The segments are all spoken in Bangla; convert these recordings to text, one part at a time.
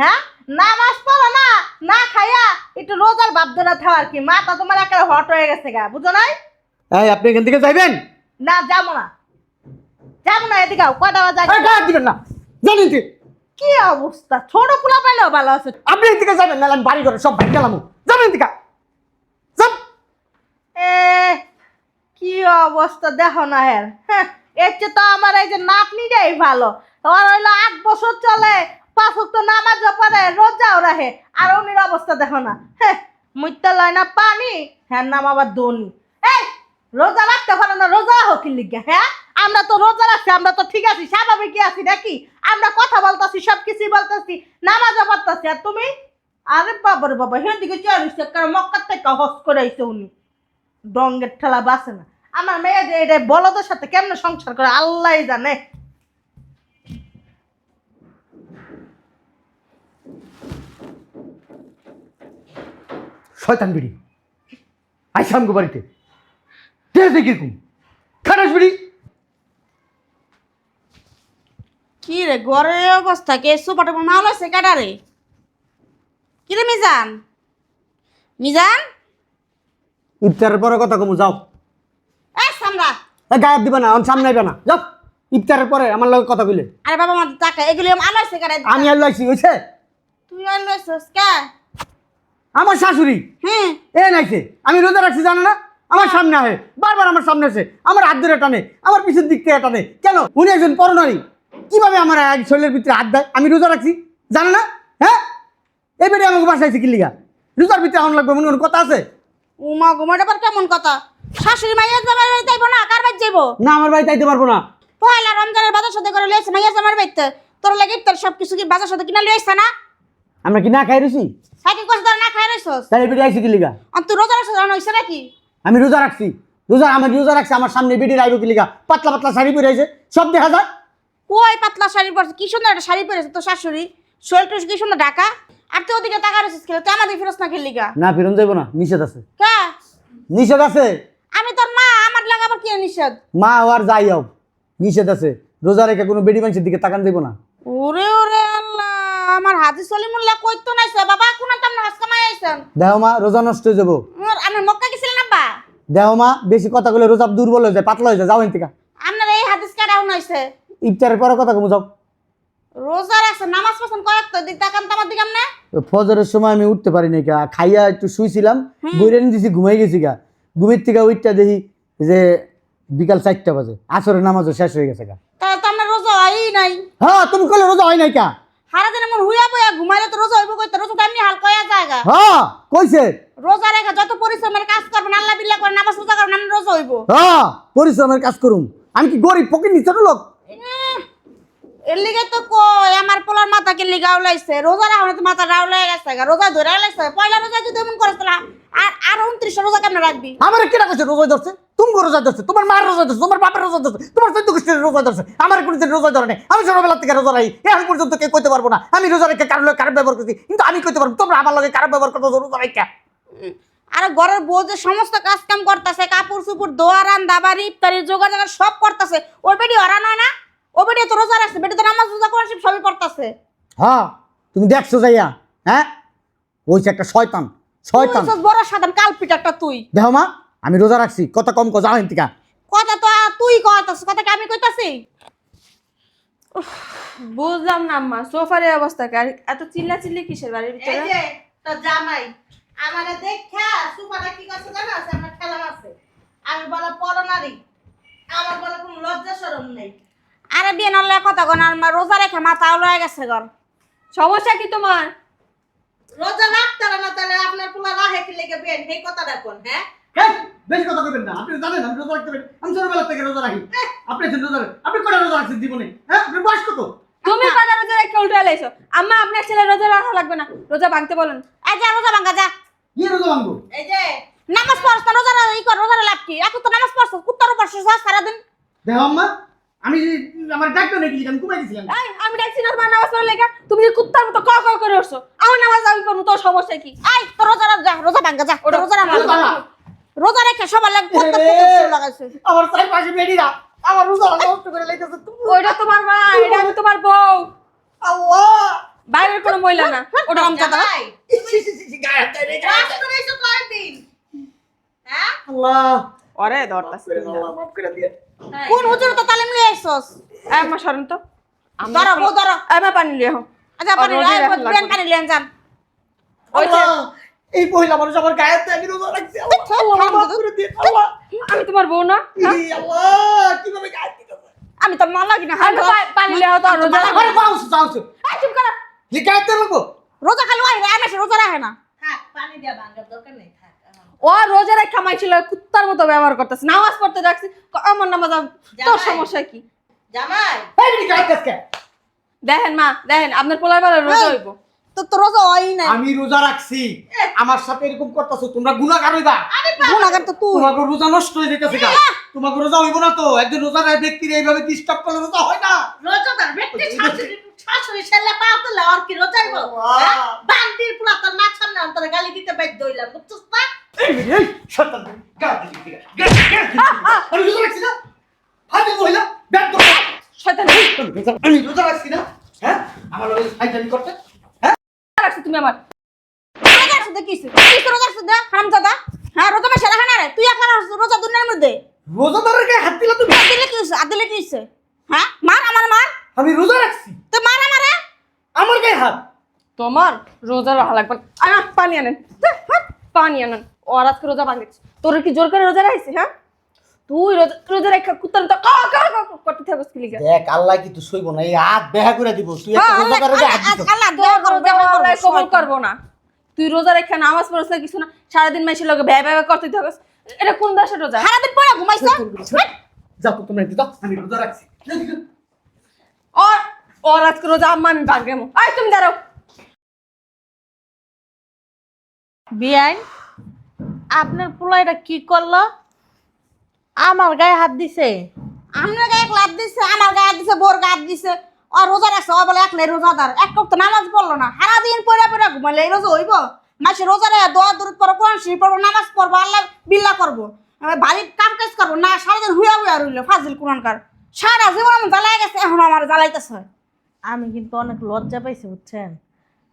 হ্যাঁ নামাজ পড়ো না, না খাইয়া একটু রোজার ভাব ধরে থাও আর কি। মাথা তোমার একেবারে হট হয়ে গেছে গা, বুঝো নাই? এই আপনি এখান থেকে যাইবেন? না যাবো না, যাবো না, এদিকে আও, কয়টা বাজে? এই গায়ে দিবেন না, জানেন কি? কি অবস্থা, ছোট পোলা পাইলেও ভালো আছে। আপনি এদিকে যাবেন না, আমি বাড়ি ঘরে সব ভাই গেলাম। যাবেন এদিকে, যান। এ কি অবস্থা দেখো না এর। হ্যাঁ, এর চেয়ে তো আমার এই যে নাতনিটাই ভালো। ওর হইলো 8 বছর চলে, 5 ওয়াক্ত নামাজও পড়ে, রোজাও রাখে, আর উনির অবস্থা দেখো না। হ্যাঁ, মুইতে লয় না পানি, হ্যাঁ নাম আবার দনি। এই রোজা রাখতে পারো না, রোজা রাখো কি লিগা? হ্যাঁ আমরা তো রোজা রাখছি, আমরা তো ঠিক আছি, স্বাভাবিকই আছি নাকি? আমরা কথা বলতাছি, সব কিছুই বলতাছি, নামাজও পড়তাছি, আর তুমি? আরে বাবারে বাবা, হেদিকে চলিস কারণ মক্কার থেকে হজ করে আইছে উনি। ডঙ্গের ঠেলা বাসে না। আমার মেয়ে যে এটা বলদের সাথে কেমনে সংসার করে আল্লাহ জানে। শয়তান বিড়ি আইসাম গো বাড়িতে দেখে কিরকম খারাস বিড়ি। কি রে ঘরের অবস্থা কে সুপাটা মাল আছে কাটারে? কি রে মিজান? মিজান ইফতারের পরে কথা কমু, যাও। এই সামরা। গায়ে দিবে না, সামনে আইবে না, যাও। ইফতারের পরে আমার লগে কথা কইলে আরে বাবা আমার টাকা এগুলি আলো আছে কাটারে। আমি আর লাইছি হইছে। তুই আলো আছিস কে? আমার শাশুড়ি হ্যাঁ এ নাইছে, আমি রোজা রাখছি জানো না? আমার সামনে আহে, বারবার আমার সামনে আসে, আমার হাত ধরে টানে, আমার পিছের দিক থেকে টানে। কেন? উনি একজন পরনারী, কিভাবে আমার এক শরীরের ভিতরে হাত দেয়? আমি রোজা রাখছি জানো না? হ্যাঁ এবারে আমাকে বাসাইছে কি লিগা? রোজার ভিতরে আমার লাগবে মনে কোনো কথা আছে? উমা ঘুমাটা পর কেমন কথা? শাশুড়ি মাইয়া জামাই বাড়ি যাইবো না কার বাড়ি যাইবো? না আমার বাড়িতে আইতে পারবো না। পয়লা রমজানের বাজার সাথে করে লইছে মাইয়া জামাই বাড়িতে, তোর লাগে তোর সব কিছু কি বাজার সাথে কিনা লইছে না? আমরা কি না খাই রয়েছি? সাইকেল কষ্ট ধরে না খাই রইছস? তাই এবারে আইছি কি লিগা? আর তুই রোজা রাখছিস জানো হইছে নাকি? আমি রোজা রাখছি, আমি রোজা রাখছি, আমার সামনে বেডি রাইব কি লিগা? পাতলা পাতলা শাড়ি পরে আইছে, সব দেখা যায়। কই পাতলা শাড়ি পরছে, কি সুন্দর একটা শাড়ি পরেছে তোর শাশুড়ি, শরীরটা কি সুন্দর ঢাকা। আর তুই ওদিকে টাকা রয়েছিস খেলে তুই আমাদের ফেরত না খেললি গা? না ফিরন যাইব না, নিষেধ আছে। কে? নিষেধ আছে। আমি তোর মা, আমার লাগা আবার কি নিষেধ? মা আর যাই হোক নিষেধ আছে, রোজা রেখে কোনো বেডি মানুষের দিকে তাকান যাইব না। ওরে ওরে আল্লাহ, আমার হাজি সলিমুল্লাহ কইতো নাইছে বাবা, কোন তাম না হাসকা মাই আইছেন। দেহ মা রোজা নষ্ট হয়ে যাবো। আমি মক্কা গেছিলাম না বা? দেহ মা বেশি কথা বলে রোজা দুর্বল হয়ে যায়, পাতলা হয়ে যায়, যাও এন থেকে। আপনার এই হাদিস কাটাও নাইছে। ইফতারের পরে কথা কমু, যাও। রোজা রাখছে নামাজ পছন্দ করে তো দিক তাকান তামার দিক আমনে। ফজরের সময় আমি উঠতে পারি নাই, খাইয়া একটু শুইছিলাম, বইরে নিয়ে দিছি, ঘুমাই গেছি গা। ঘুমের থেকে উঠটা দেখি যে বিকাল 4টা বাজে, আসরের নামাজও শেষ হয়ে গেছে গা। তাহলে তো আপনার রোজা হয়ই নাই। হ্যাঁ তুমি কইলে রোজা হয় নাই কা? সারা দিন এমন হুইয়া বইয়া ঘুমাইলে তো রোজা হইব কইতে, রোজা তো এমনি হালকা হয়ে জায়গা। হ্যাঁ কইছে। রোজা রেখে যত পরিশ্রমের কাজ করবেন আল্লাহ বিল্লাহ করে নামাজ রোজা করেন আপনার রোজা হইব। হ্যাঁ পরিশ্রমের কাজ করুম, আমি কি গরিব ফকির নিচে লোক? এর লিগে তো কই আমার পোলার মাথা কে লিগা উলাইছে, রোজা রাখলে তো মাথা রাউলাই গেছে গা, রোজা ধরে লাইছে। পয়লা রোজা যদি এমন করছ না আর 29 রোজা কেমন রাখবি? আমার কেটা কইছে রোজা ধরছে? তুমি রোজা ধরছে, তোমার মার রোজা ধরছে, তোমার বাপের রোজা ধরছে, তোমার 14 গোষ্ঠীর রোজা ধরছে, আমার কোনো দিন রোজা ধরে নাই। আমি ছোটবেলা থেকে রোজা রাখি, এখন পর্যন্ত কেউ কইতে পারবো না আমি রোজা রেখে কারো খারাপ ব্যবহার করছি, কিন্তু আমি কইতে পারবো তোমরা আমার লগে খারাপ ব্যবহার করছো রোজা রেখে। আর ঘরের বউ যে সমস্ত কাজ কাম করতেছে, কাপড় চুপড় ধোয়া, রান্না বাড়ি ইফতারি জোগাড় জাগাড় সব করতেছে, ওই বেডি হরান হয় না? ও বেডি তো রোজা রাখছে, বেডি তো নামাজ রোজা করে সবই করতেছে। হ্যাঁ তুমি দেখছো যাইয়া, হ্যাঁ ওইছে একটা শয়তান, শয়তান বড় সাধারণ কালপিট একটা তুই। দেখো মা আমি রোজা রাখছি, কথা কম কো, যাও এন থেকে। কথা তো তুই কইতাছিস, কথা কি আমি কইতাছি? বুঝলাম না আম্মা, সোফার এই অবস্থা কে? আর এত চিল্লা চিল্লি কিসের বাড়ির এই ভিতরে? যে তো জামাই আমারে দেখা সুপাটা কি করছে জানো? আমরা খেলাম আছে, আমি বলে পরনারী, আমার বলে কোনো লজ্জা শরম নেই। আরে বিয়ে নলে কথা কোন আর রোজা রেখে মাথা লয়ে গেছে ঘর। সমস্যা কি তোমার? রোজা রাখতে না তাহলে আপনার পোলা রাহে কি লেগে বেন এই কথাটা কোন? হ্যাঁ হ্যাঁ বেশি কথা কইবেন না, আপনি জানেন আমি রোজা রাখতে পারি, আমি ছোটবেলা থেকে রোজা রাখি। আপনি রোজা, আপনি কয়টা রোজা রাখছেন জীবনে? হ্যাঁ আপনার বয়স কত? তুমি কথা রোজা রেখে উল্টে এলাইছো। আম্মা আপনার ছেলে রোজা রাখা লাগবে না, রোজা ভাঙতে বলেন। এই যা রোজা ভাঙা যা, কি রোজা ভাঙবো? এই যে নামাজ পড়ছ না, রোজা ই কর, রোজা লাভ কি? এখন তো নামাজ পড়ছ, কুত্তার উপর শুছাস সারাদিন। দেখো আম্মা আমি আমার ডাক্তার নাকি আমি ঘুমাই গেছিলাম। এই আমি দেখছি না তোমার নামাজ পড়ে লেখা, তুমি যে কুত্তার মতো ক ক করে উঠছো। আমার নামাজ আমি করবো, তোর সমস্যা কি? এই তো রোজা রাখ যা, রোজা ভাঙা যা, ওটা রোজা রাখ। রোজা রেখে সবার লাগে কুত্তার কুত্তার লাগাইছে। আমার চাই পাশে বেডিরা আমার রোজা নষ্ট করে লাইতেছে। ওইটা তোমার মা, এটা আমি তোমার বউ। আল্লাহ বাইরের কোনো মহিলা না ওটা আমজাদা জামাই, রাস্তায় এসে কয়দিন? হ্যাঁ? আল্লাহ ওরে ধরতাছে আল্লাহ মাফ করে দিয়ে কোন হুজুর তো তালিম লিয়ে আইছস এই মা সরেন তো ধরো বউ ধরো এই মা পানি লিয়ে হো আচ্ছা পানি আর রোজে রাখা বিয়ান লাগবে। পানি লিয়ে যান ওই যে আল্লাহ, এই মহিলা মানুষ আমার গায়ের থেকে রোজা রাখছে আল্লাহ মাফ করে দিয়ে আল্লাহ আমি তোমার বউ না হ্যাঁ? এই আল্লাহ কিভাবে গায়ে দিতেছে আমি তো মা লাগি না আমি পানি লিয়ে হো তো আর রোজা আরে বাউস বাউস এই চুপ করো লি গায়ে তে লাগবো রোজা খালি ওই রে আমি রোজা রাখে না থাক, পানি দিয়া ভাঙার দরকার নেই, থাক। ও রোজা রেখা মাইছিল কুত্তার মতো ব্যবহার করতেছে নামাজ পড়তে রাখছি আমার নামাজ তোর সমস্যা কি জামাই, এই বিড়ি গায়ে কাছে দেখেন মা দেখেন আপনার পোলার বেলা রোজা এই। হইব তো রোজা হয় না আমি রোজা রাখছি আমার সাথে এরকম করতেছো তোমরা গুনাহগার হইবা গুনাহগার তো তুই তোমাকে রোজা নষ্ট হয়ে যেতেছে গা তোমাকে রোজা হইব না তো একজন রোজা ব্যক্তির এইভাবে ডিস্টার্ব করলে রোজা হয় না রোজাদার ব্যক্তি শাশুড়ি ছেলে পা তুলে আর কি রোজাইব? বাবা। হ্যাঁ? বান্দির পোলা তোর মাছ সামনে অন্তরে গালি দিতে বাধ্য হইলাম, বুঝছিস না? এই বিড়ি এই শয়তান গায়ে দিবি আমি রোজা রাখছি না হাতে মহিলা ব্যাগ তো শয়তান আমি রোজা রাখছি না হ্যাঁ আমার লগে ফাইটানি করতে হ্যাঁ রাখছি তুমি আমার রোজা আছে দেখিস তুই তো রোজা আছে দে হারামজাদা হ্যাঁ রোজা মাসে রাখে না রে তুই একলা রোজা দুনিয়ার মধ্যে রোজাদারের গায়ে হাত দিলা তুমি আদিলে কি হইছে আদিলে কি হইছে হ্যাঁ মার আমার মার আমি রোজা রাখছি তো মার আমারে আমার গায়ে হাত তোমার রোজা রাখা লাগবে না। আয়, পানি আনেন পানি আনেন ও আর আজকে রোজা ভাঙিস তোর কি জোর করে রোজা রাখছিস হ্যাঁ তুই রোজা রোজা রেখা কুত্তার মতো করতে থাকস কি লিগা দেখ আল্লাহ কি তুই সইব না এই হাত বেহা করে দিব তুই একটা রোজাদারের গায়ে হাত দিছ আল্লাহ দোয়া করো দোয়া করো আল্লাহ কবুল করবো না তুই রোজা রেখা নামাজ পড়ছ না কিছু না সারাদিন মাইসের লগে ভ্যা ভ্যা করতে থাকস এটা কোন দেশের রোজা সারাদিন পড়া ঘুমাইছো যাও তো তোমরা একটু যাও আমি রোজা রাখছি ওর ওর আজকে রোজা আম্মা আমি ভাগ্যেমো আয় তুমি দাঁড়াও বিয়াইন, আপনার পোলা এটা কি করলো? আমার গায়ে হাত দিছে। আমরা গায়ে এক লাভ দিছে আমার গায়ে দিছে বোর গায়ে দিছে ও রোজা রাখছে ও বলে একলাই রোজাদার এক তো নামাজ পড়লো না সারাদিন পড়া পড়া ঘুমাইলে এই রোজা হইব মাসে রোজা রে দোয়া দূর পড়ো কোরআন শরীফ পড়বো নামাজ পড়বো আল্লাহ বিল্লাহ করবো বাড়ির কাম কাজ করবো না সারাদিন হুয়া হুয়া রইল ফাজিল কোরআনকার সারা জীবন আমার জ্বালাই গেছে এখন আমার জ্বালাইতেছে আমি কিন্তু অনেক লজ্জা পাইছি, বুঝছেন?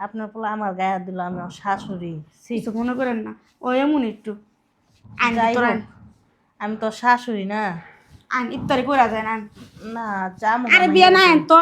আপনার পোলা আমার গায়ে হাত দিল, আমি আমার শাশুড়ি। ছি, কিছু মনে করেন না ও এমন একটু আইন যাই তোর হোক, আমি তো শাশুড়ি না। আইন ইফতারি করা যায় না না, যা আরে বিয়া না আইন তো